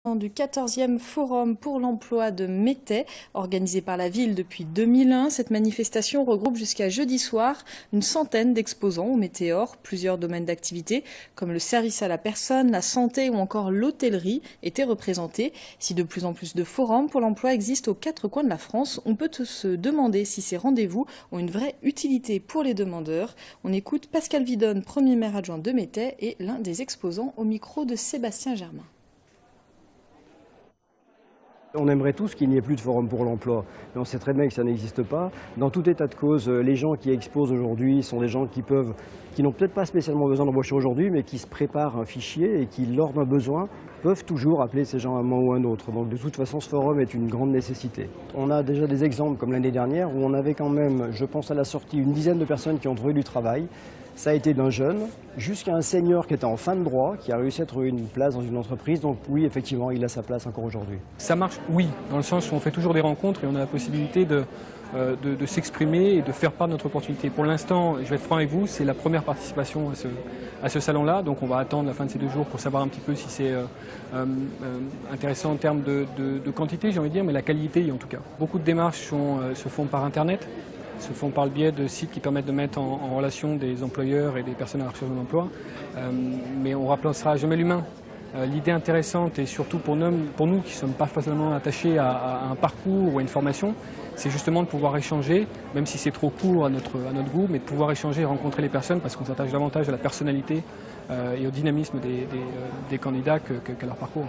Du 14e Forum pour l'emploi de Mettey, organisé par la ville depuis 2001. Cette manifestation regroupe jusqu'à jeudi soir une centaine d'exposants au Météor. Plusieurs domaines d'activité, comme le service à la personne, la santé ou encore l'hôtellerie, étaient représentés. Si de plus en plus de forums pour l'emploi existent aux quatre coins de la France, on peut se demander si ces rendez-vous ont une vraie utilité pour les demandeurs. On écoute Pascal Vidonne, premier maire adjoint de Mettey, et l'un des exposants au micro de Sébastien Germain. On aimerait tous qu'il n'y ait plus de forum pour l'emploi, mais on sait très bien que ça n'existe pas. Dans tout état de cause, les gens qui exposent aujourd'hui sont des gens qui n'ont peut-être pas spécialement besoin d'embaucher aujourd'hui, mais qui se préparent un fichier et qui, lors d'un besoin, peuvent toujours appeler ces gens à un moment ou à un autre. Donc de toute façon, ce forum est une grande nécessité. On a déjà des exemples comme l'année dernière où on avait quand même, je pense à la sortie, une dizaine de personnes qui ont trouvé du travail. Ça a été d'un jeune jusqu'à un senior qui était en fin de droit, qui a réussi à trouver une place dans une entreprise. Donc oui, effectivement, il a sa place encore aujourd'hui. Ça marche, oui, dans le sens où on fait toujours des rencontres et on a la possibilité de s'exprimer et de faire part de notre opportunité. Pour l'instant, je vais être franc avec vous, c'est la première participation à ce salon-là, donc on va attendre la fin de ces 2 jours pour savoir un petit peu si c'est intéressant en termes de quantité, j'ai envie de dire, mais la qualité en tout cas. Beaucoup de démarches se font par Internet, se font par le biais de sites qui permettent de mettre en relation des employeurs et des personnes à la recherche d'un emploi, mais on ne remplacera jamais l'humain. L'idée intéressante, et surtout pour nous qui ne sommes pas facilement attachés à un parcours ou à une formation, c'est justement de pouvoir échanger, même si c'est trop court à notre goût, mais de pouvoir échanger et rencontrer les personnes parce qu'on s'attache davantage à la personnalité et au dynamisme des candidats qu'à leur parcours.